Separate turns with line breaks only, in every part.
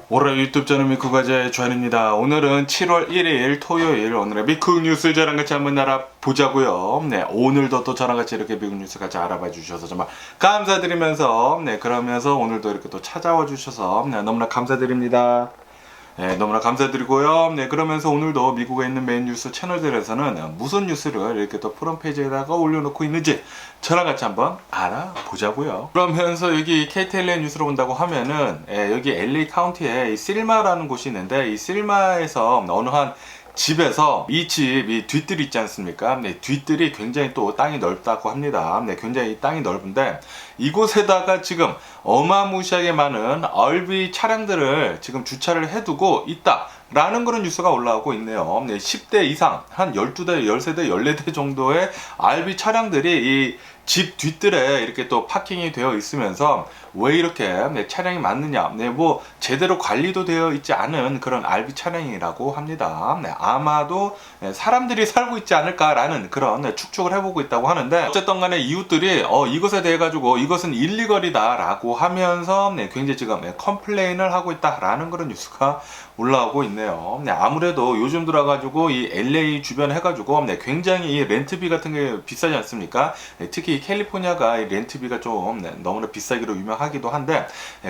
올해 유튜브 저는 미쿠가제 주한입니다. 오늘은 7월 1일 토요일 오늘의 미국 뉴스 저랑 같이 한번 알아보자고요. 네, 오늘도 또 저랑 같이 이렇게 미국 뉴스 같이 알아봐 주셔서 정말 감사드리면서 그러면서 오늘도 이렇게 또 찾아와 주셔서 너무나 감사드립니다. 네, 너무나 감사드리고요. 그러면서 오늘도 미국에 있는 메인 뉴스 채널들에서는 무슨 뉴스를 이렇게 또 프론페이지에다가 올려놓고 있는지 저랑 같이 한번 알아보자고요. 그러면서 여기 KTLA 뉴스로 본다고 하면은 여기 LA 카운티에 이 실마라는 곳이 있는데 이 실마에서 어느 한 집에서 이 뒷뜰이 있지 않습니까? 뒷뜰이 굉장히 또 땅이 넓다고 합니다. 굉장히 땅이 넓은데 이곳에다가 지금 어마무시하게 많은 RV 차량들을 지금 주차를 해두고 있다라는 그런 뉴스가 올라오고 있네요. 10대 이상, 한 12대, 13대, 14대 정도의 RV 차량들이 이 집 뒷뜰에 이렇게 또 파킹이 되어 있으면서 왜 이렇게 차량이 많느냐, 뭐 제대로 관리도 되어 있지 않은 그런 RV 차량이라고 합니다. 아마도 사람들이 살고 있지 않을까라는 그런 추측을 해보고 있다고 하는데, 어쨌든 간에 이웃들이 이것에 대해 가지고 이것은 일리걸이다 라고 하면서 굉장히 지금 컴플레인을 하고 있다라는 그런 뉴스가 올라오고 있네요. 아무래도 요즘 들어가지고 이 LA 주변 해가지고 굉장히 이 렌트비 같은 게 비싸지 않습니까? 특히 캘리포니아가 이 렌트비가 좀 너무나 비싸기로 유명하기도 한데,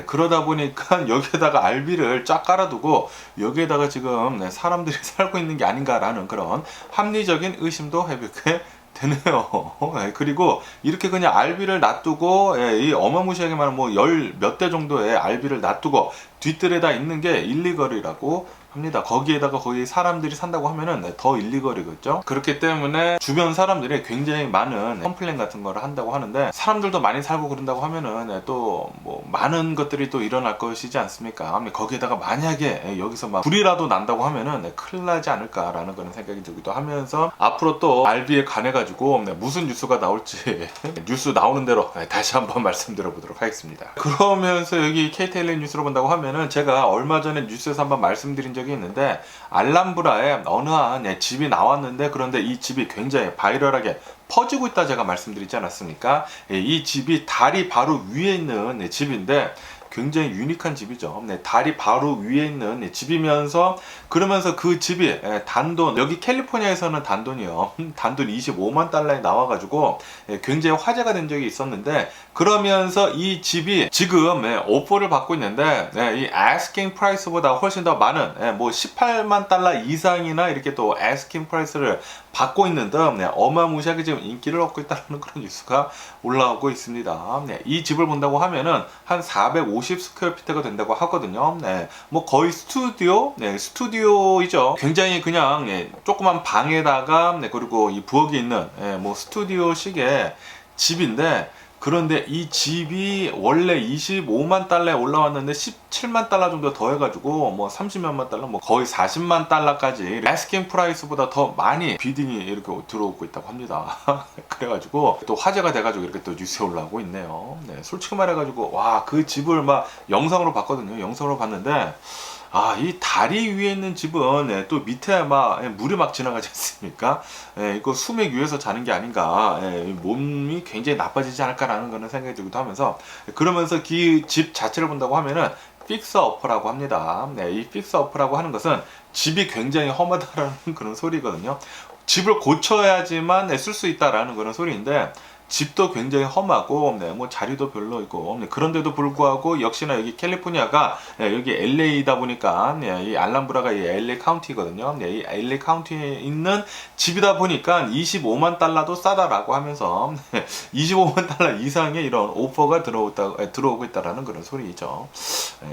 그러다 보니까 여기에다가 RV를 쫙 깔아두고 여기에다가 지금 사람들이 살고 있는 게 아닌가라는 그런 합리적인 의심도 해보게 되네요. 그리고 이렇게 그냥 RV를 놔두고 이 어마무시하게 많은 뭐 열 몇 대 정도의 RV를 놔두고 뒷뜰에다 있는 게 일리걸이라고 합니다. 거기에다가 거기 사람들이 산다고 하면은 더 일리걸이겠죠. 그렇기 때문에 주변 사람들이 굉장히 많은 컴플레인 같은 거를 한다고 하는데, 사람들도 많이 살고 그런다고 하면은 또 뭐 많은 것들이 또 일어날 것이지 않습니까? 거기에다가 만약에 여기서 막 불이라도 난다고 하면은 큰일 나지 않을까라는 그런 생각이 들기도 하면서, 앞으로 또 RV에 관해 가지고 무슨 뉴스가 나올지 뉴스 나오는 대로 다시 한번 말씀드려 보도록 하겠습니다. 그러면서 여기 KTLA 뉴스로 본다고 하면은, 제가 얼마 전에 뉴스에서 한번 말씀드린 적이 있는데, 알람브라에 어느 한 집이 나왔는데, 그런데 이 집이 굉장히 바이럴하게 퍼지고 있다 제가 말씀드리지 않았습니까? 이 집이 다리 바로 위에 있는 집인데 굉장히 유니크한 집이죠. 다리 바로 위에 있는 집이면서, 그러면서 그 집이 단돈, 여기 캘리포니아에서는 단돈이요, 단돈 25만 달러에 나와가지고 굉장히 화제가 된 적이 있었는데, 그러면서 이 집이 지금 오퍼를 받고 있는데 이 asking price보다 훨씬 더 많은 뭐 18만 달러 이상이나 이렇게 또 asking price를 받고 있는데 어마무시하게 지금 인기를 얻고 있다는 그런 뉴스가 올라오고 있습니다. 이 집을 본다고 하면은 한 450 스퀘어피트가 된다고 하거든요. 뭐 거의 스튜디오이죠. 굉장히 그냥 조그만 방에다가 그리고 이 부엌이 있는 뭐 스튜디오식의 집인데, 그런데 이 집이 원래 25만 달러에 올라왔는데 17만 달러 정도 더 해가지고 뭐 30만 달러, 뭐 거의 40만 달러까지 아스킹 프라이스보다 더 많이 비딩이 이렇게 들어오고 있다고 합니다. 그래가지고 또 화제가 돼가지고 이렇게 또 뉴스에 올라오고 있네요. 솔직히 말해가지고 와, 그 집을 막 영상으로 봤거든요. 영상으로 봤는데, 이 다리 위에 있는 집은 또 밑에 막 물이 막 지나가지 않습니까? 이거 수맥 위에서 자는 게 아닌가, 몸이 굉장히 나빠지지 않을까라는 그런 생각이 들기도 하면서, 그러면서 그 집 자체를 본다고 하면은 픽서 어퍼라고 합니다. 이 픽서 어퍼라고 하는 것은 집이 굉장히 험하다라는 그런 소리거든요. 집을 고쳐야지만 쓸 수 있다라는 그런 소리인데, 집도 굉장히 험하고 뭐 자리도 별로 있고, 그런데도 불구하고 역시나 여기 캘리포니아가 여기 LA다 보니까 이 알람브라가 이 LA 카운티거든요. 이 LA 카운티에 있는 집이다 보니까 25만 달러도 싸다라고 하면서 25만 달러 이상의 이런 오퍼가 들어오고 있다라는 그런 소리죠.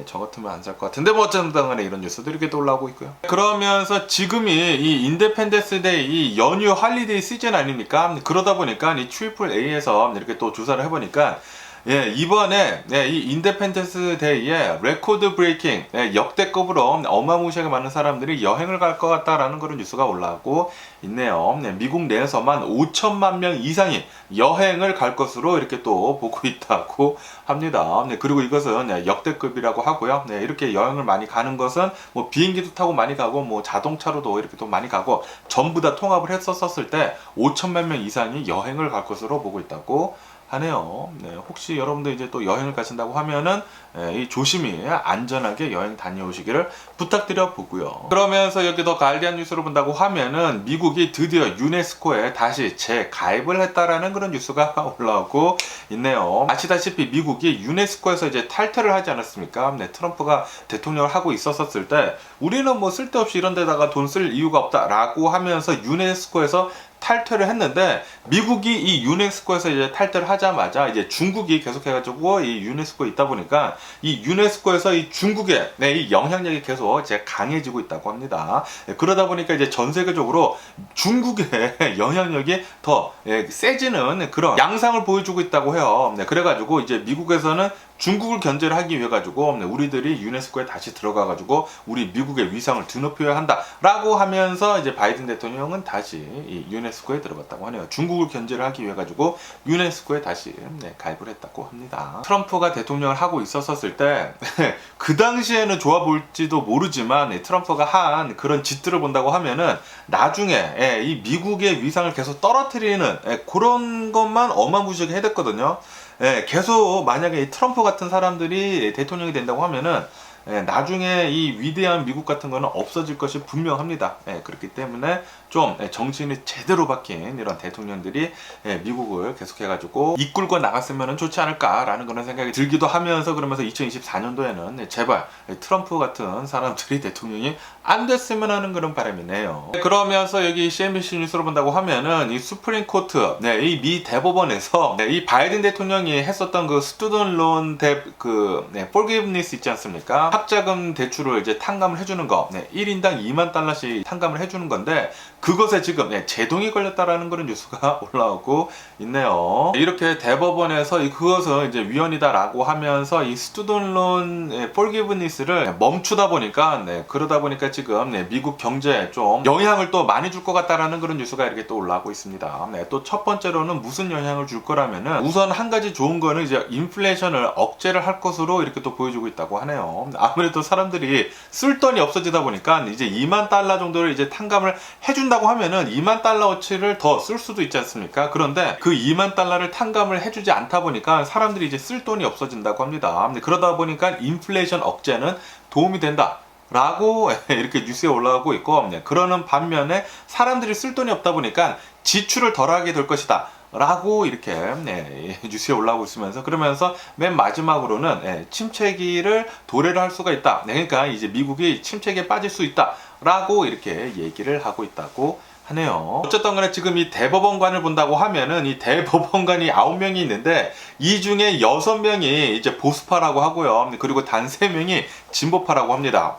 저 같으면 안 살 것 같은데, 뭐 어쨌든 간에 이런 뉴스도 이렇게 또 올라오고 있고요. 그러면서 지금이 이 인디펜던스 데이 연휴 할리데이 시즌 아닙니까? 그러다 보니까 이 트리플 A에서 이렇게 또 조사를 해보니까 이번에 이 인디펜던스 데이에 레코드 브레이킹 역대급으로 어마무시하게 많은 사람들이 여행을 갈 것 같다라는 그런 뉴스가 올라오고 있네요. 미국 내에서만 5천만 명 이상이 여행을 갈 것으로 이렇게 또 보고 있다고 합니다. 그리고 이것은 역대급이라고 하고요. 이렇게 여행을 많이 가는 것은 뭐 비행기도 타고 많이 가고 뭐 자동차로도 이렇게 또 많이 가고, 전부 다 통합을 했었을 때 5천만 명 이상이 여행을 갈 것으로 보고 있다고 하네요. 네, 혹시 여러분들 이제 또 여행을 가신다고 하면은 이 조심히 안전하게 여행 다녀오시기를 부탁드려 보고요. 그러면서 여기 더 가디언 뉴스를 본다고 하면은 미국이 드디어 유네스코에 다시 재가입을 했다라는 그런 뉴스가 올라오고 있네요. 아시다시피 미국이 유네스코에서 이제 탈퇴를 하지 않았습니까? 네, 트럼프가 대통령을 하고 있었을 때 우리는 뭐 쓸데없이 이런 데다가 돈 쓸 이유가 없다라고 하면서 유네스코에서 탈퇴를 했는데, 미국이 이 유네스코에서 이제 탈퇴를 하자마자 이제 중국이 계속해가지고 이 유네스코에 있다 보니까 이 유네스코에서 이 중국의 이 영향력이 계속 이제 강해지고 있다고 합니다. 그러다 보니까 이제 전 세계적으로 중국의 영향력이 더 세지는 그런 양상을 보여주고 있다고 해요. 그래가지고 이제 미국에서는 중국을 견제를 하기 위해 가지고 우리들이 유네스코에 다시 들어가 가지고 우리 미국의 위상을 드높여야 한다라고 하면서 이제 바이든 대통령은 다시 이 유네스코에 들어갔다고 하네요. 중국을 견제를 하기 위해 가지고 유네스코에 다시 가입을 했다고 합니다. 트럼프가 대통령을 하고 있었을 때 그 당시에는 좋아 보일지도 모르지만 트럼프가 한 그런 짓들을 본다고 하면은 나중에 이 미국의 위상을 계속 떨어뜨리는 그런 것만 어마무시하게 해댔거든요. 계속 만약에 이 트럼프 같은 사람들이 대통령이 된다고 하면은 나중에 이 위대한 미국 같은 거는 없어질 것이 분명합니다. 그렇기 때문에 좀 정신이 제대로 박힌 이런 대통령들이 미국을 계속해가지고 이끌고 나갔으면 좋지 않을까라는 그런 생각이 들기도 하면서, 그러면서 2024년도에는 제발 트럼프 같은 사람들이 대통령이 안 됐으면 하는 그런 바람이네요. 그러면서 여기 CNBC 뉴스로 본다고 하면은 이 수프림 코트, 이 미 대법원에서 이 바이든 대통령이 했었던 그 스튜던트 론 forgiveness 있지 않습니까? 학자금 대출을 이제 탕감을 해주는 거, 1인당 2만 달러씩 탕감을 해주는 건데, 그것에 지금 제동이 걸렸다라는 그런 뉴스가 올라오고 있네요. 이렇게 대법원에서 그것은 이제 위헌이다라고 하면서 이 스튜던트 론 forgiveness를 멈추다 보니까 그러다 보니까 지금 미국 경제에 좀 영향을 또 많이 줄 것 같다라는 그런 뉴스가 이렇게 또 올라오고 있습니다. 또 첫 번째로는 무슨 영향을 줄 거라면은, 우선 한 가지 좋은 거는 이제 인플레이션을 억제를 할 것으로 이렇게 또 보여주고 있다고 하네요. 아무래도 사람들이 쓸 돈이 없어지다 보니까 이제 2만 달러 정도를 이제 탕감을 해준다고 하면은 2만 달러어치를 더 쓸 수도 있지 않습니까? 그런데 그 2만 달러를 탕감을 해주지 않다 보니까 사람들이 이제 쓸 돈이 없어진다고 합니다. 그러다 보니까 인플레이션 억제는 도움이 된다 라고 이렇게 뉴스에 올라오고 있고, 그러는 반면에 사람들이 쓸 돈이 없다 보니까 지출을 덜하게 될 것이다 라고 이렇게 뉴스에 올라오고 있으면서, 그러면서 맨 마지막으로는 침체기를 도래를 할 수가 있다. 그러니까 이제 미국이 침체기에 빠질 수 있다 라고 이렇게 얘기를 하고 있다고 하네요. 어쨌든 간에 지금 이 대법원관을 본다고 하면은 이 대법원관이 9명이 있는데, 이 중에 6명이 이제 보수파라고 하고요. 그리고 단 3명이 진보파라고 합니다.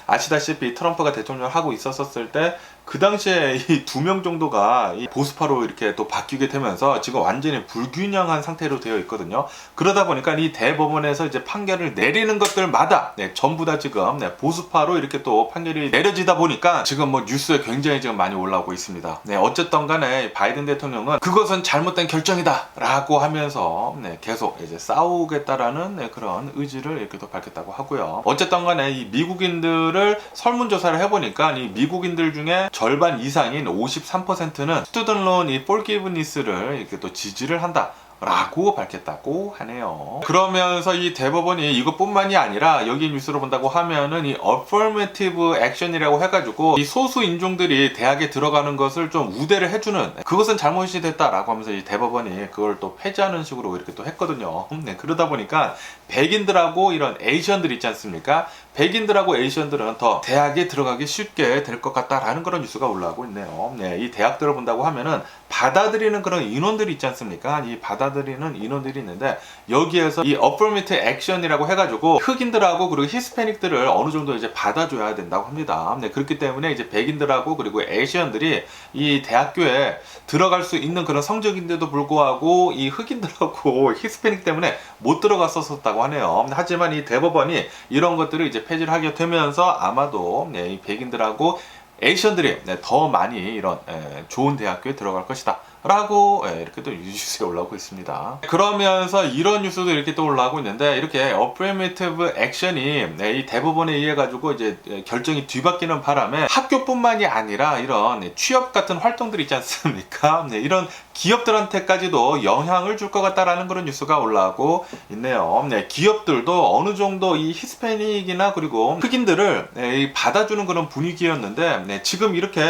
아시다시피 트럼프가 대통령을 하고 있었을 때 그 당시에 이 2명 정도가 이 보수파로 이렇게 또 바뀌게 되면서 지금 완전히 불균형한 상태로 되어 있거든요. 그러다 보니까 이 대법원에서 이제 판결을 내리는 것들마다 전부 다 지금 보수파로 이렇게 또 판결이 내려지다 보니까 지금 뭐 뉴스에 굉장히 지금 많이 올라오고 있습니다. 어쨌든 간에 바이든 대통령은 그것은 잘못된 결정이다 라고 하면서 계속 이제 싸우겠다라는 그런 의지를 이렇게 또 밝혔다고 하고요. 어쨌든 간에 이 미국인들을 설문조사를 해보니까 이 미국인들 중에 절반 이상인 53%는 스튜던트 론 forgiveness를 이렇게 또 지지를 한다 라고 밝혔다고 하네요. 그러면서 이 대법원이 이것뿐만이 아니라 여기 뉴스로 본다고 하면은 이 affirmative action이라고 해가지고 이 소수 인종들이 대학에 들어가는 것을 좀 우대를 해주는, 그것은 잘못이 됐다라고 하면서 이 대법원이 그걸 또 폐지하는 식으로 이렇게 또 했거든요. 그러다 보니까 백인들하고 이런 에이시언들 있지 않습니까? 백인들하고 에이시언들은 더 대학에 들어가기 쉽게 될 것 같다라는 그런 뉴스가 올라오고 있네요. 이 대학들을 본다고 하면은 받아들이는 그런 인원들이 있지 않습니까? 이 받아들이는 인원들이 있는데, 여기에서 이 affirmative action이라고 해가지고 흑인들하고 그리고 히스패닉들을 어느 정도 이제 받아줘야 된다고 합니다. 그렇기 때문에 이제 백인들하고 그리고 에이시언들이 이 대학교에 들어갈 수 있는 그런 성적인데도 불구하고 이 흑인들하고 히스패닉 때문에 못 들어갔었다고 하네요. 하지만 이 대법원이 이런 것들을 이제 폐지를 하게 되면서 아마도 이 백인들하고 에이시언들이 더 많이 이런 좋은 대학교에 들어갈 것이다 라고 이렇게 또 뉴스에 올라오고 있습니다. 그러면서 이런 뉴스도 이렇게 또 올라오고 있는데, 이렇게 어프리메이티브 액션이 이 대법원에 의해 가지고 이제 결정이 뒤바뀌는 바람에 학교뿐만이 아니라 이런 취업 같은 활동들이 있지 않습니까? 이런 기업들한테까지도 영향을 줄 것 같다라는 그런 뉴스가 올라오고 있네요. 기업들도 어느 정도 이 히스패닉이나 그리고 흑인들을 받아주는 그런 분위기였는데, 지금 이렇게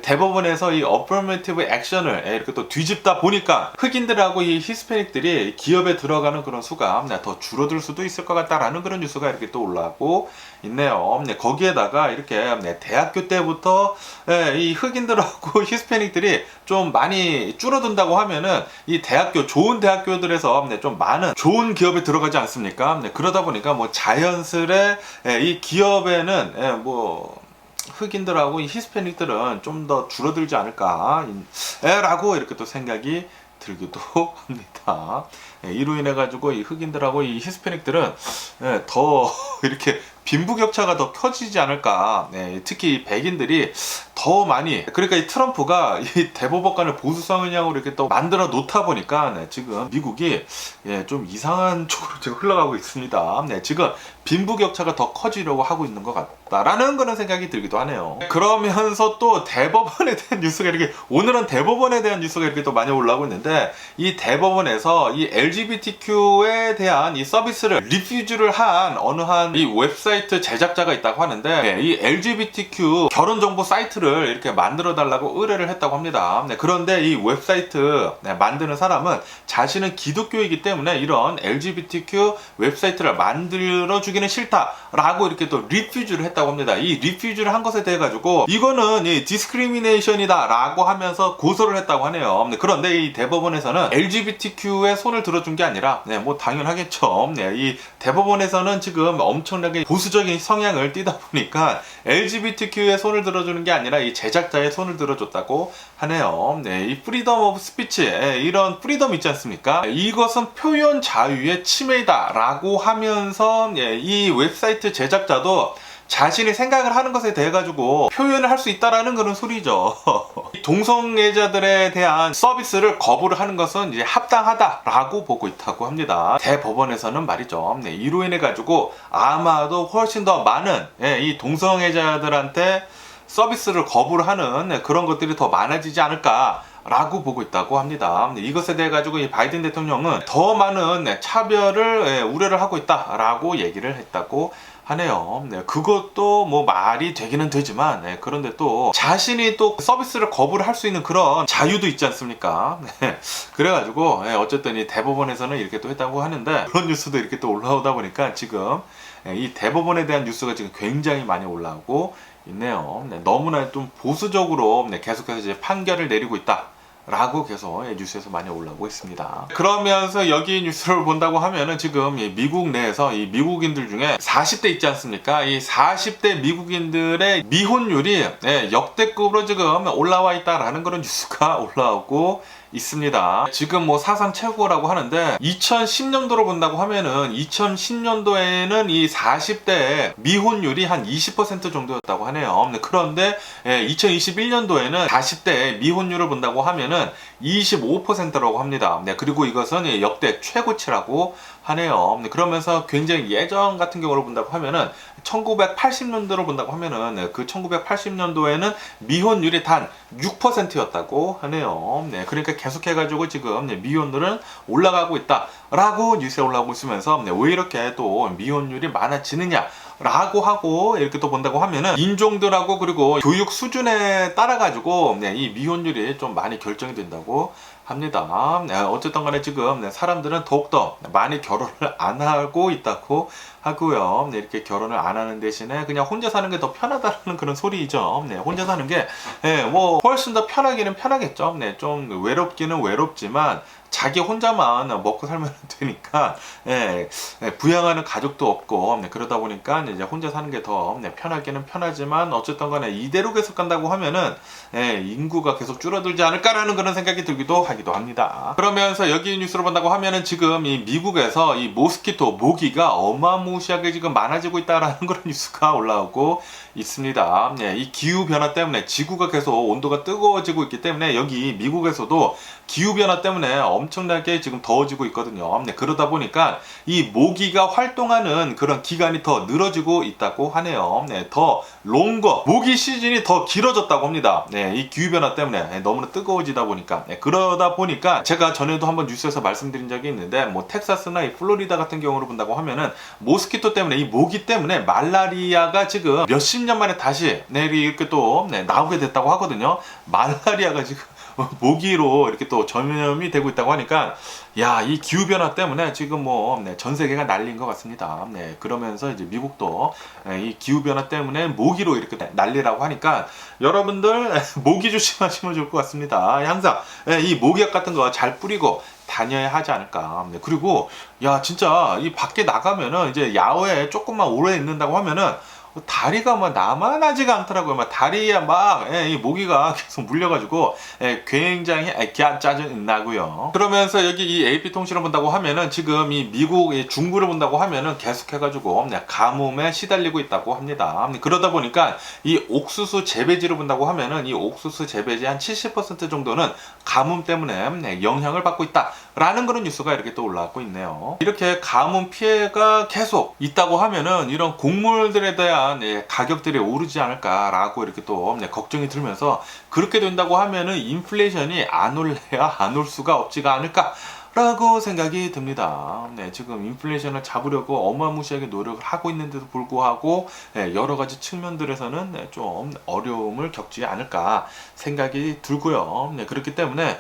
대법원에서 이 어퍼메이티브 액션을 이렇게 또 뒤집다 보니까 흑인들하고 이 히스패닉들이 기업에 들어가는 그런 수가 더 줄어들 수도 있을 것 같다라는 그런 뉴스가 이렇게 또 올라오고 있네요. 거기에다가 이렇게 대학교 때부터 이 흑인들하고 히스패닉들이 좀 많이 줄어든다고 하면은 이 대학교, 좋은 대학교들에서 좀 많은 좋은 기업에 들어가지 않습니까? 그러다 보니까 뭐 자연스레 이 기업에는 뭐 흑인들하고 이 히스패닉들은 좀 더 줄어들지 않을까 라고 이렇게 또 생각이 들기도 합니다. 이로 인해 가지고 이 흑인들하고 이 히스패닉들은 더 이렇게 빈부격차가 더 커지지 않을까. 특히 이 백인들이 더 많이, 그러니까 이 트럼프가 이 대법원을 보수 성향으로 이렇게 또 만들어 놓다 보니까 지금 미국이 좀 이상한 쪽으로 지금 흘러가고 있습니다. 지금 빈부격차가 더 커지려고 하고 있는 것 같다라는 그런 생각이 들기도 하네요. 그러면서 또 대법원에 대한 뉴스가 이렇게, 오늘은 대법원에 대한 뉴스가 이렇게 또 많이 올라오고 있는데, 이 대법원에서 이 LGBTQ에 대한 이 서비스를 리퓨즈를 한 어느 한 이 웹사이트 제작자가 있다고 하는데, 이 LGBTQ 결혼정보 사이트를 이렇게 만들어 달라고 의뢰를 했다고 합니다. 그런데 이 웹사이트 만드는 사람은 자신은 기독교이기 때문에 이런 LGBTQ 웹사이트를 만들어 주기는 싫다라고 이렇게 또 리퓨즈를 했다고 합니다. 이 리퓨즈를 한 것에 대해 가지고 이거는 이 디스크리미네이션이다 라고 하면서 고소를 했다고 하네요. 그런데 이 대법원에서는 LGBTQ에 손을 들어준 게 아니라, 뭐 당연하겠죠. 이 대법원에서는 지금 엄청나게 보수적인 성향을 띠다 보니까 LGBTQ에 손을 들어주는 게 아니라 이 제작자의 손을 들어줬다고 하네요. 이 프리덤 오브 스피치, 이런 프리덤 있지 않습니까? 이것은 표현 자유의 침해이다 라고 하면서 이 웹사이트 제작자도 자신이 생각을 하는 것에 대해 가지고 표현을 할 수 있다라는 그런 소리죠. 동성애자들에 대한 서비스를 거부를 하는 것은 이제 합당하다라고 보고 있다고 합니다. 대법원에서는 말이죠. 이로 인해 가지고 아마도 훨씬 더 많은 이 동성애자들한테 서비스를 거부를 하는 그런 것들이 더 많아지지 않을까 라고 보고 있다고 합니다. 이것에 대해 가지고 이 바이든 대통령은 더 많은 차별을 우려를 하고 있다라고 얘기를 했다고 하네요. 그것도 뭐 말이 되기는 되지만, 그런데 또 자신이 또 서비스를 거부를 할 수 있는 그런 자유도 있지 않습니까? 그래가지고 어쨌든 이 대법원에서는 이렇게 또 했다고 하는데, 그런 뉴스도 이렇게 또 올라오다 보니까 지금 이 대법원에 대한 뉴스가 지금 굉장히 많이 올라오고 있네요. 너무나 좀 보수적으로 계속해서 이제 판결을 내리고 있다 라고 계속 뉴스에서 많이 올라오고 있습니다. 그러면서 여기 뉴스를 본다고 하면은 지금 미국 내에서 이 미국인들 중에 40대 있지 않습니까? 이 40대 미국인들의 미혼율이 역대급으로 지금 올라와 있다라는 그런 뉴스가 올라오고 있습니다. 지금 뭐 사상 최고라고 하는데, 2010년도로 본다고 하면은 2010년도에는 이 40대 미혼율이 한 20% 정도였다고 하네요. 그런데 2021년도에는 40대 미혼율을 본다고 하면은 25%라고 합니다. 그리고 이것은 역대 최고치라고 하네요. 그러면서 굉장히 예전 같은 경우를 본다고 하면은 1980년도로 본다고 하면은 그 1980년도에는 미혼율이 단 6%였다고 하네요. 그러니까 계속해가지고 지금 미혼율은 올라가고 있다라고 뉴스에 올라오고 있으면서 왜 이렇게 또 미혼율이 많아지느냐 라고 하고 이렇게 또 본다고 하면은 인종들하고 그리고 교육 수준에 따라 가지고 이 미혼율이 좀 많이 결정이 된다고 합니다. 어쨌든 간에 지금 사람들은 더욱더 많이 결혼을 안 하고 있다고 하고요. 이렇게 결혼을 안 하는 대신에 그냥 혼자 사는 게 더 편하다는 그런 소리죠. 혼자 사는 게 뭐 훨씬 더 편하기는 편하겠죠. 좀 외롭기는 외롭지만 자기 혼자만 먹고 살면 되니까 부양하는 가족도 없고 그러다 보니까 이제 혼자 사는 게 더 편하기는 편하지만, 어쨌든 간에 이대로 계속 간다고 하면은 인구가 계속 줄어들지 않을까라는 그런 생각이 들기도 하기도 합니다. 그러면서 여기 뉴스를 본다고 하면은 지금 이 미국에서 이 모스키토 모기가 어마무시한 어마무시하게 지금 많아지고 있다라는 그런 뉴스가 올라오고 있습니다. 네, 이 기후 변화 때문에 지구가 계속 온도가 뜨거워지고 있기 때문에 여기 미국에서도 기후 변화 때문에 엄청나게 지금 더워지고 있거든요. 네, 그러다 보니까 이 모기가 활동하는 그런 기간이 더 늘어지고 있다고 하네요. 네, 더 롱거 모기 시즌이 더 길어졌다고 합니다. 네, 이 기후 변화 때문에 너무나 뜨거워지다 보니까 그러다 보니까 제가 전에도 한번 뉴스에서 말씀드린 적이 있는데 뭐 텍사스나 이 플로리다 같은 경우를 본다고 하면은 모스키토 때문에 이 모기 때문에 말라리아가 지금 몇십 년 만에 다시 이렇게 또 나오게 됐다고 하거든요. 말라리아가 지금 모기로 이렇게 또 전염이 되고 있다고 하니까 야, 이 기후 변화 때문에 지금 뭐 전 세계가 난리인 것 같습니다. 네, 그러면서 이제 미국도 이 기후 변화 때문에 모기로 이렇게 난리라고 하니까 여러분들 모기 조심하시면 좋을 것 같습니다. 항상 이 모기약 같은 거 잘 뿌리고 다녀야 하지 않을까. 네, 그리고 야, 진짜 이 밖에 나가면은 이제 야외에 조금만 오래 있는다고 하면은 다리가 막 나만하지가 않더라고요. 막 다리에 막 이 모기가 계속 물려가지고 굉장히 짜증 나고요. 그러면서 여기 이 AP통신을 본다고 하면은 지금 이 미국 중부를 본다고 하면은 계속해가지고 가뭄에 시달리고 있다고 합니다. 그러다 보니까 이 옥수수 재배지를 본다고 하면은 이 옥수수 재배지 한 70% 정도는 가뭄 때문에 영향을 받고 있다라는 그런 뉴스가 이렇게 또 올라오고 있네요. 이렇게 가뭄 피해가 계속 있다고 하면은 이런 곡물들에 대한 가격들이 오르지 않을까라고 이렇게 또 걱정이 들면서 그렇게 된다고 하면은 인플레이션이 안 올래야 안 올 수가 없지가 않을까 라고 생각이 듭니다. 네, 지금 인플레이션을 잡으려고 어마무시하게 노력을 하고 있는데도 불구하고 여러 가지 측면들에서는 좀 어려움을 겪지 않을까 생각이 들고요. 네, 그렇기 때문에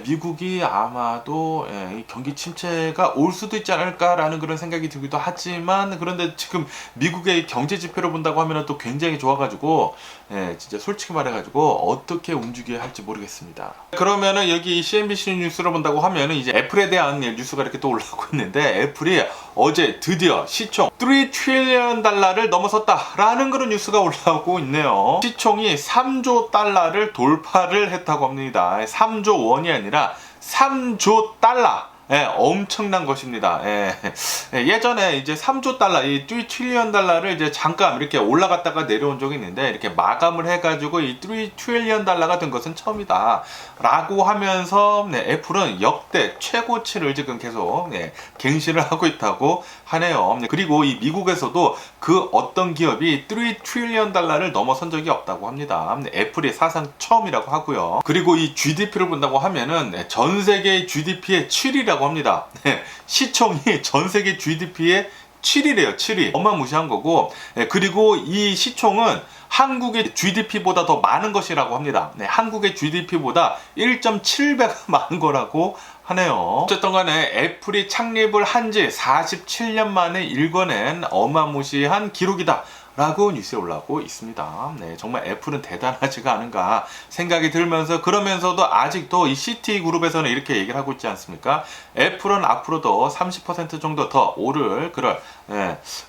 미국이 아마도 이 경기 침체가 올 수도 있지 않을까라는 그런 생각이 들기도 하지만 그런데 지금 미국의 경제 지표를 본다고 하면 또 굉장히 좋아가지고 진짜 솔직히 말해가지고 어떻게 움직여야 할지 모르겠습니다. 그러면은 여기 CNBC 뉴스를 본다고 하면은 이제 애플에 대한 뉴스가 이렇게 또 올라오고 있는데 애플이 어제 드디어 시총 3 트릴리언 달러를 넘어섰다라는 그런 뉴스가 올라오고 있네요. 시총이 3조 달러를 돌파를 했다고 합니다. 3조 원이 아니라 3조 달러. 엄청난 것입니다. 예전에 이제 3조 달러, 이 3 트릴리언 달러를 이제 잠깐 이렇게 올라갔다가 내려온 적이 있는데 이렇게 마감을 해가지고 이 3 트릴리언 달러가 된 것은 처음이다. 라고 하면서 애플은 역대 최고치를 지금 계속 갱신을 하고 있다고 하네요. 그리고 이 미국에서도 그 어떤 기업이 3 트릴리언 달러를 넘어선 적이 없다고 합니다. 애플이 사상 처음이라고 하고요. 그리고 이 GDP를 본다고 하면은 전 세계 GDP의 7위라고 합니다. 시총이 전 세계 GDP의 7위래요. 7위. 어마무시한 거고 그리고 이 시총은 한국의 GDP보다 더 많은 것이라고 합니다. 한국의 GDP보다 1.7배가 많은 거라고 하네요. 어쨌든 간에 애플이 창립을 한 지 47년 만에 일궈낸 어마무시한 기록이다. 라고 뉴스에 올라오고 있습니다. 네, 정말 애플은 대단하지가 않은가 생각이 들면서 그러면서도 아직도 이 시티그룹에서는 이렇게 얘기를 하고 있지 않습니까? 애플은 앞으로도 30% 정도 더 오를 그럴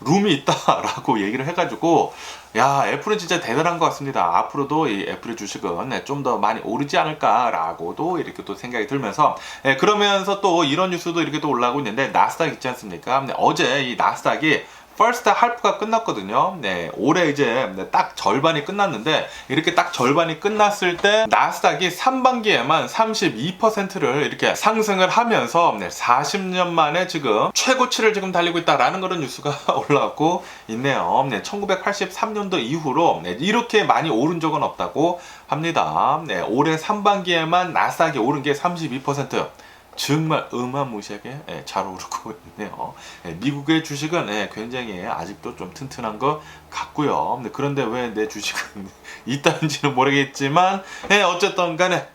룸이 있다라고 얘기를 해가지고 야, 애플은 진짜 대단한 것 같습니다. 앞으로도 이 애플의 주식은 좀 더 많이 오르지 않을까라고도 이렇게 또 생각이 들면서 그러면서 또 이런 뉴스도 이렇게 또 올라오고 있는데 나스닥 있지 않습니까? 어제 이 나스닥이 퍼스트 할프가 끝났거든요. 올해 이제 딱 절반이 끝났는데 이렇게 딱 절반이 끝났을 때 나스닥이 3반기에만 32%를 이렇게 상승을 하면서 40년 만에 지금 최고치를 지금 달리고 있다라는 그런 뉴스가 올라왔고 있네요. 1983년도 이후로 이렇게 많이 오른 적은 없다고 합니다. 올해 3반기에만 나스닥이 오른 게 32%. 정말 어마무시하게 잘 오르고 있네요. 미국의 주식은 굉장히 아직도 좀 튼튼한 것 같고요. 그런데 왜 내 주식은 있다는지는 모르겠지만 어쨌든 간에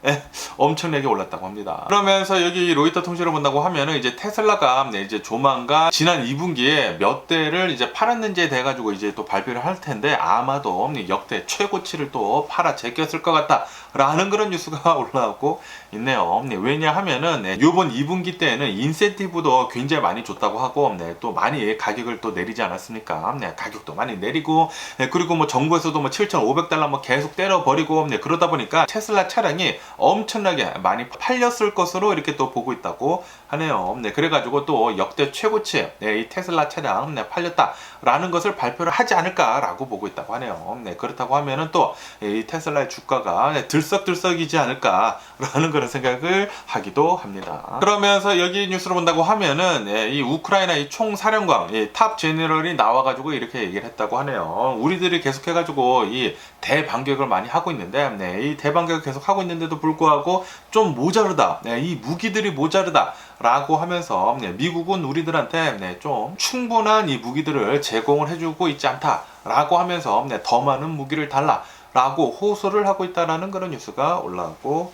엄청나게 올랐다고 합니다. 그러면서 여기 로이터 통신을 본다고 하면은 이제 테슬라가 이제 조만간 지난 2분기에 몇 대를 이제 팔았는지에 대해 가지고 이제 또 발표를 할 텐데 아마도 역대 최고치를 또 팔아 제꼈을 것 같다라는 그런 뉴스가 올라오고 있네요. 왜냐하면은 요번 2분기 때에는 인센티브도 굉장히 많이 줬다고 하고 또 많이 가격을 또 내리지 않았습니까? 가격도 많이 내리고 그리고 뭐 정부에서도 뭐 7,500달러 뭐 계속 때려버리고 그러다 보니까 테슬라 차량이 엄청나게 많이 팔렸을 것으로 이렇게 또 보고 있다고 하네요. 네, 그래가지고 또 역대 최고치 이 테슬라 차량 팔렸다라는 것을 발표를 하지 않을까라고 보고 있다고 하네요. 네, 그렇다고 하면은 또 이 테슬라의 주가가 들썩들썩이지 않을까라는 그런 생각을 하기도 합니다. 그러면서 여기 뉴스를 본다고 하면은 이 우크라이나 이 총사령관 탑 제너럴이 나와가지고 이렇게 얘기를 했다고 하네요. 우리들이 계속해가지고 이 대반격을 많이 하고 있는데 이 대반격을 계속 하고 있는데도 불구하고 좀 모자르다. 이 무기들이 모자르다. 라고 하면서 미국은 우리들한테 좀 충분한 이 무기들을 제공을 해주고 있지 않다 라고 하면서 더 많은 무기를 달라 라고 호소를 하고 있다라는 그런 뉴스가 올라오고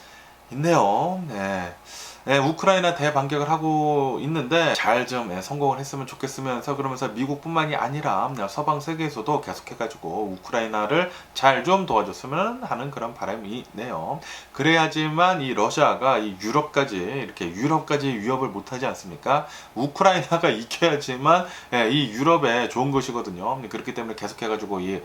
있네요. 우크라이나 대반격을 하고 있는데 잘 좀 성공을 했으면 좋겠으면서 그러면서 미국뿐만이 아니라 서방 세계에서도 계속해가지고 우크라이나를 잘 좀 도와줬으면 하는 그런 바람이 있네요. 그래야지만 이 러시아가 이 유럽까지 위협을 못하지 않습니까? 우크라이나가 이겨야지만 이 유럽에 좋은 것이거든요. 그렇기 때문에 계속해가지고 이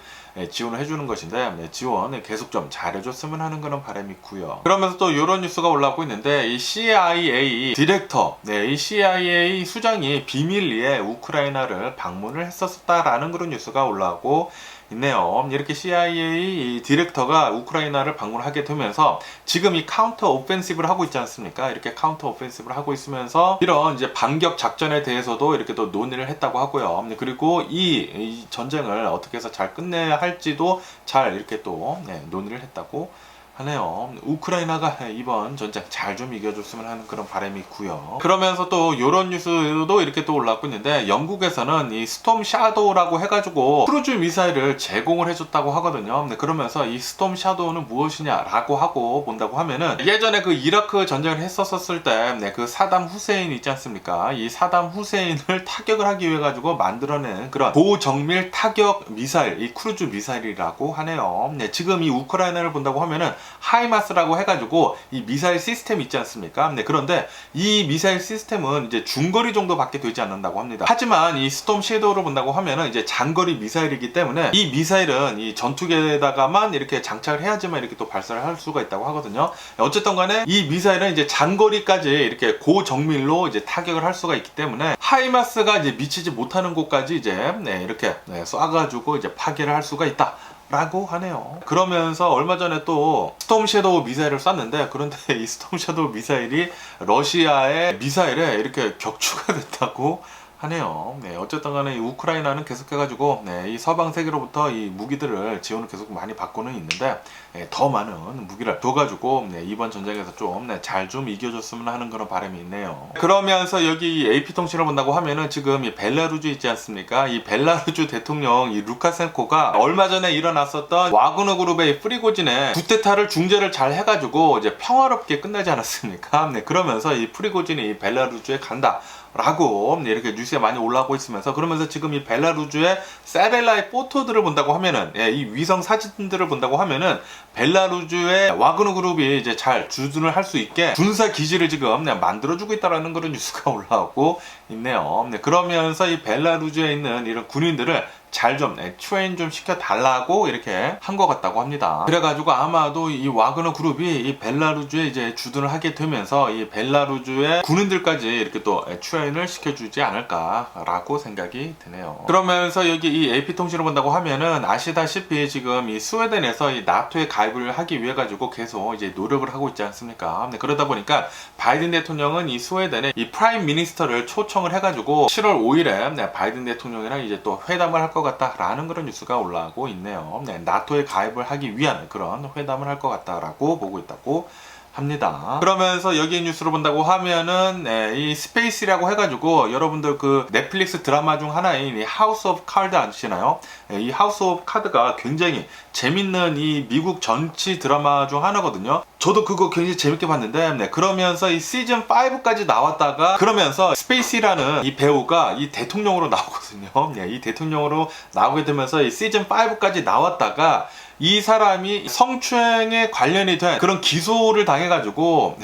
지원을 해주는 것인데 지원 계속 좀 잘해줬으면 하는 그런 바람이 있고요. 그러면서 또 이런 뉴스가 올라오고 있는데 이 CIA 디렉터, 이 CIA 수장이 비밀리에 우크라이나를 방문을 했었다라는 그런 뉴스가 올라오고 있네요. 이렇게 CIA 디렉터가 우크라이나를 방문하게 되면서 지금 이 카운터 오펜시브를 하고 있지 않습니까? 이렇게 카운터 오펜시브를 하고 있으면서 이런 이제 반격 작전에 대해서도 이렇게 또 논의를 했다고 하고요. 그리고 이 전쟁을 어떻게 해서 잘 끝내야 할지도 잘 이렇게 또 논의를 했다고 하네요. 우크라이나가 이번 전쟁 잘 좀 이겨줬으면 하는 그런 바람이 있고요. 그러면서 또 이런 뉴스도 이렇게 또 올라오고 있는데 영국에서는 이 스톰 샤도우라고 해가지고 크루즈 미사일을 제공을 해줬다고 하거든요. 그러면서 이 스톰 샤도우는 무엇이냐라고 하고 본다고 하면은 예전에 그 이라크 전쟁을 했었을 때 그 사담 후세인 있지 않습니까? 이 사담 후세인을 타격을 하기 위해 가지고 만들어낸 그런 고정밀 타격 미사일, 이 크루즈 미사일이라고 하네요. 지금 이 우크라이나를 본다고 하면은 하이마스라고 해가지고 이 미사일 시스템 있지 않습니까? 그런데 이 미사일 시스템은 이제 중거리 정도밖에 되지 않는다고 합니다. 하지만 이 스톰 섀도우를 본다고 하면은 이제 장거리 미사일이기 때문에 이 미사일은 이 전투기에다가만 이렇게 장착을 해야지만 이렇게 또 발사를 할 수가 있다고 하거든요. 어쨌든 간에 이 미사일은 이제 장거리까지 이렇게 고정밀로 이제 타격을 할 수가 있기 때문에 하이마스가 이제 미치지 못하는 곳까지 이제 이렇게 쏴가지고 이제 파괴를 할 수가 있다. 라고 하네요. 그러면서 얼마 전에 또 스톰 섀도우 미사일을 쐈는데 그런데 이 스톰 섀도우 미사일이 러시아의 미사일에 이렇게 격추가 됐다고 하네요. 어쨌든 간에 이 우크라이나는 계속해가지고 이 서방 세계로부터 이 무기들을 지원을 계속 많이 받고는 있는데 더 많은 무기를 줘가지고 이번 전쟁에서 좀 잘 좀 이겨줬으면 하는 그런 바람이 있네요. 그러면서 여기 AP통신을 본다고 하면은 지금 이 벨라루즈 있지 않습니까? 이 벨라루즈 대통령 이 루카센코가 얼마 전에 일어났었던 와그너 그룹의 프리고진의 쿠데타를 중재를 잘 해가지고 이제 평화롭게 끝나지 않았습니까? 그러면서 이 프리고진이 이 벨라루즈에 간다. 라고 이렇게 뉴스에 많이 올라오고 있으면서 그러면서 지금 이 벨라루즈의 세렐라의 포토들을 본다고 하면은 이 위성 사진들을 본다고 하면은 벨라루즈의 와그너 그룹이 이제 잘 주둔을 할 수 있게 군사 기지를 지금 만들어주고 있다라는 그런 뉴스가 올라오고 있네요. 그러면서 이 벨라루즈에 있는 이런 군인들을 잘 좀 트레인 좀 시켜달라고 이렇게 한 것 같다고 합니다. 그래가지고 아마도 이 와그너 그룹이 이 벨라루즈에 이제 주둔을 하게 되면서 이 벨라루즈의 군인들까지 이렇게 또 트레인을 시켜주지 않을까라고 생각이 드네요. 그러면서 여기 이 AP통신을 본다고 하면은 아시다시피 지금 이 스웨덴에서 이 나토에 가입을 하기 위해 가지고 계속 이제 노력을 하고 있지 않습니까? 그러다 보니까 바이든 대통령은 이 스웨덴의 이 프라임 미니스터를 초청을 해가지고 7월 5일에 바이든 대통령이랑 이제 또 회담을 할 것 같다라는 그런 뉴스가 올라오고 있네요. 나토에 가입을 하기 위한 그런 회담을 할 것 같다라고 보고 있다고 합니다. 그러면서 여기 뉴스를 본다고 하면은 이 스페이스라고 해가지고 여러분들 그 넷플릭스 드라마 중 하나인 이 하우스 오브 카드 아시나요? 이 하우스 오브 카드가 굉장히 재밌는 이 미국 정치 드라마 중 하나거든요. 저도 그거 굉장히 재밌게 봤는데 그러면서 이 시즌 5까지 나왔다가 그러면서 스페이시라는 이 배우가 이 대통령으로 나오거든요. 이 대통령으로 나오게 되면서 이 시즌 5까지 나왔다가 이 사람이 성추행에 관련이 된 그런 기소를 당해가지고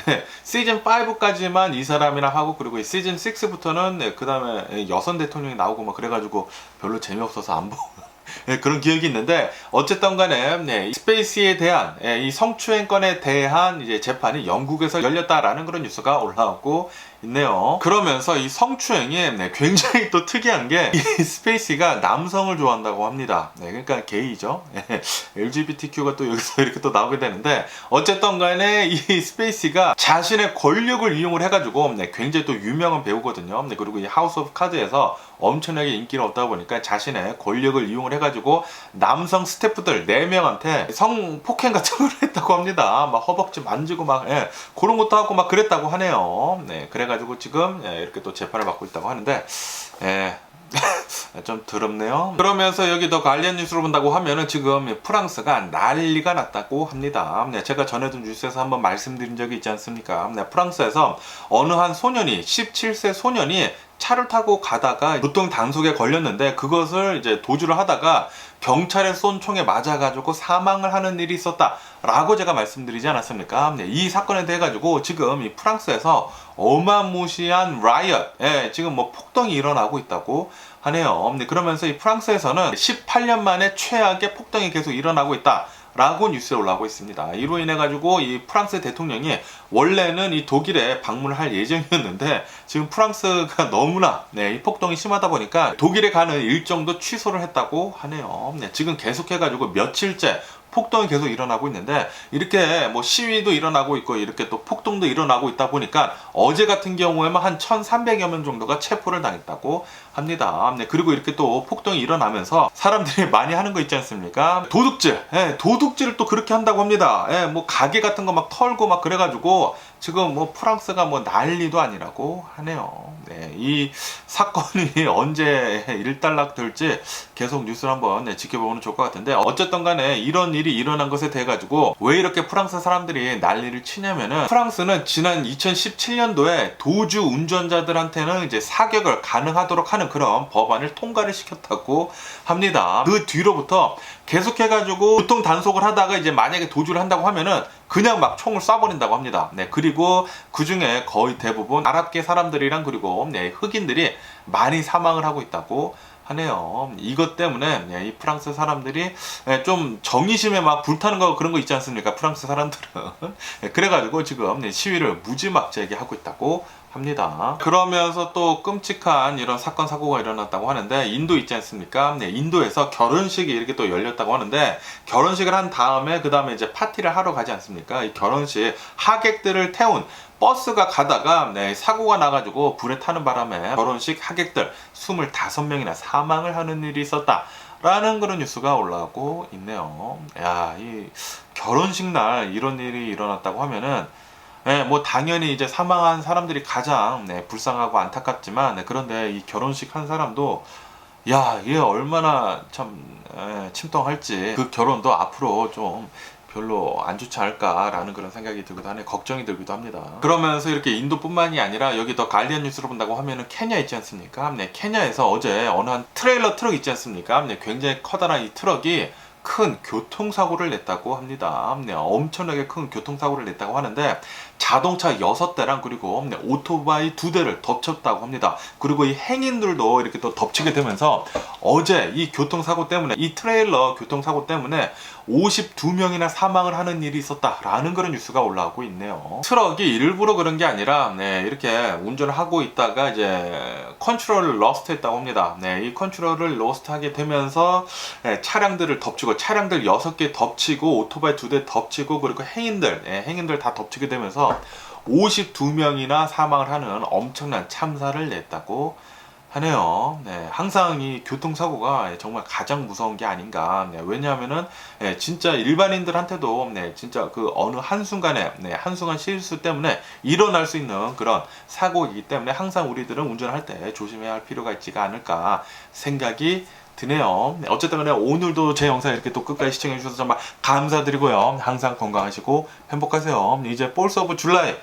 시즌 5까지만 이 사람이랑 하고 그리고 이 시즌 6부터는 그 다음에 여성 대통령이 나오고 막 그래가지고 별로 재미없어서 안 보고 그런 기억이 있는데 어쨌든 간에 이 스페이시에 대한 이 성추행건에 대한 이제 재판이 영국에서 열렸다라는 그런 뉴스가 올라오고 있네요. 그러면서 이 성추행이 굉장히 또 특이한 게 이 스페이시가 남성을 좋아한다고 합니다. 그러니까 게이죠. LGBTQ가 또 여기서 이렇게 또 나오게 되는데, 어쨌든 간에 이 스페이시가 자신의 권력을 이용을 해가지고 굉장히 또 유명한 배우거든요. 그리고 이 하우스 오브 카드에서 엄청나게 인기를 얻다 보니까 자신의 권력을 이용을 해가지고 남성 스태프들 4명한테 성폭행 같은 걸 했다고 합니다. 막 허벅지 만지고 막 그런 것도 하고 막 그랬다고 하네요. 그래가지고 지금 이렇게 또 재판을 받고 있다고 하는데 좀 더럽네요. 그러면서 여기 더 가디언 뉴스로 본다고 하면은 지금 프랑스가 난리가 났다고 합니다. 제가 전에도 뉴스에서 한번 말씀드린 적이 있지 않습니까? 프랑스에서 어느 한 소년이 17세 소년이 차를 타고 가다가 교통 단속에 걸렸는데, 그것을 이제 도주를 하다가 경찰에 쏜 총에 맞아가지고 사망을 하는 일이 있었다라고 제가 말씀드리지 않았습니까? 이 사건에 대해 가지고 지금 이 프랑스에서 어마무시한 라이엇, 지금 뭐 폭동이 일어나고 있다고 하네요. 그러면서 이 프랑스에서는 18년 만에 최악의 폭동이 계속 일어나고 있다 라고 뉴스에 올라오고 있습니다. 이로 인해 가지고 이 프랑스 대통령이 원래는 이 독일에 방문을 할 예정이었는데, 지금 프랑스가 너무나 이 폭동이 심하다 보니까 독일에 가는 일정도 취소를 했다고 하네요. 지금 계속해 가지고 며칠째 폭동이 계속 일어나고 있는데, 이렇게 뭐 시위도 일어나고 있고 이렇게 또 폭동도 일어나고 있다 보니까 어제 같은 경우에만 한 1,300여 명 정도가 체포를 당했다고 합니다. 그리고 이렇게 또 폭동이 일어나면서 사람들이 많이 하는 거 있지 않습니까? 도둑질, 도둑질을 또 그렇게 한다고 합니다. 뭐 가게 같은 거 막 털고 막 그래가지고 지금 뭐 프랑스가 뭐 난리도 아니라고 하네요. 이 사건이 언제 일단락 될지 계속 뉴스를 한번 지켜보면 좋을 것 같은데, 어쨌든 간에 이런 일이 일어난 것에 대해 가지고 왜 이렇게 프랑스 사람들이 난리를 치냐면은, 프랑스는 지난 2017년도에 도주 운전자들한테는 이제 사격을 가능하도록 하는 그런 법안을 통과를 시켰다고 합니다. 그 뒤로부터 계속해가지고 교통 단속을 하다가 이제 만약에 도주를 한다고 하면은 그냥 막 총을 쏴버린다고 합니다. 그리고 그 중에 거의 대부분 아랍계 사람들이랑 그리고 흑인들이 많이 사망을 하고 있다고 하네요. 이것 때문에 이 프랑스 사람들이 좀 정의심에 막 불타는 거 그런 거 있지 않습니까? 프랑스 사람들은. 그래가지고 지금 시위를 무지막지하게 하고 있다고 합니다. 그러면서 또 끔찍한 이런 사건 사고가 일어났다고 하는데, 인도 있지 않습니까? 인도에서 결혼식이 이렇게 또 열렸다고 하는데, 결혼식을 한 다음에 그 다음에 이제 파티를 하러 가지 않습니까? 이 결혼식 하객들을 태운 버스가 가다가 사고가 나가지고 불에 타는 바람에 결혼식 하객들 25명이나 사망을 하는 일이 있었다 라는 그런 뉴스가 올라오고 있네요. 야, 이 결혼식 날 이런 일이 일어났다고 하면은 뭐 당연히 이제 사망한 사람들이 가장 불쌍하고 안타깝지만, 그런데 이 결혼식 한 사람도 얘 얼마나 참 침통할지, 그 결혼도 앞으로 좀 별로 안 좋지 않을까라는 그런 생각이 들기도 하네, 걱정이 들기도 합니다. 그러면서 이렇게 인도뿐만이 아니라 여기 더 가디언 뉴스로 본다고 하면은 케냐 있지 않습니까? 케냐에서 어제 어느 한 트레일러 트럭 있지 않습니까? 굉장히 커다란 이 트럭이 큰 교통사고를 냈다고 합니다. 엄청나게 큰 교통사고를 냈다고 하는데, 자동차 6대랑 그리고 오토바이 2대를 덮쳤다고 합니다. 그리고 이 행인들도 이렇게 또 덮치게 되면서 어제 이 교통사고 때문에, 이 트레일러 교통사고 때문에 52명이나 사망을 하는 일이 있었다라는 그런 뉴스가 올라오고 있네요. 트럭이 일부러 그런 게 아니라 이렇게 운전을 하고 있다가 이제 컨트롤을 러스트 했다고 합니다. 이 컨트롤을 러스트 하게 되면서 차량들을 덮치고, 차량들 6개 덮치고, 오토바이 2대 덮치고, 그리고 행인들 다 덮치게 되면서 52명이나 사망을 하는 엄청난 참사를 냈다고 하네요. 항상 이 교통사고가 정말 가장 무서운 게 아닌가. 왜냐하면은 진짜 일반인들한테도 진짜 그 어느 한순간에 한순간 실수 때문에 일어날 수 있는 그런 사고이기 때문에 항상 우리들은 운전할 때 조심해야 할 필요가 있지가 않을까 생각이 드네요. 어쨌든 간에 오늘도 제 영상 이렇게 또 끝까지 시청해 주셔서 정말 감사드리고요. 항상 건강하시고 행복하세요. 이제 폴스 오브 줄라이,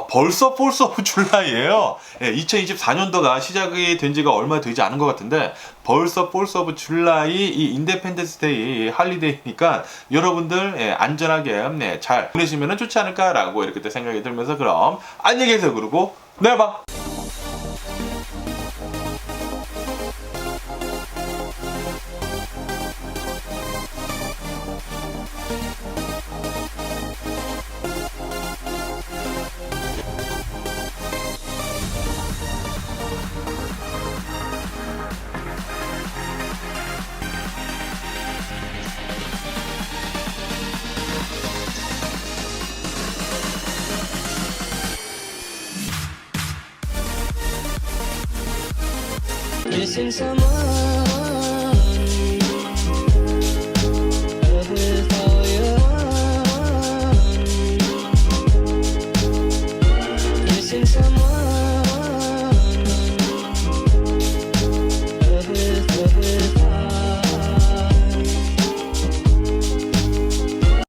벌써 폴스 오브 줄라이예요. 2024년도가 시작이 된 지가 얼마 되지 않은 것 같은데, 벌써 폴스 오브 줄라이, 이 인디펜던스 데이 할리데이니까 여러분들 안전하게 잘 보내시면 좋지 않을까라고 이렇게 또 생각이 들면서, 그럼 안녕히 계세요. 그리고 내일 봐.
Missing someone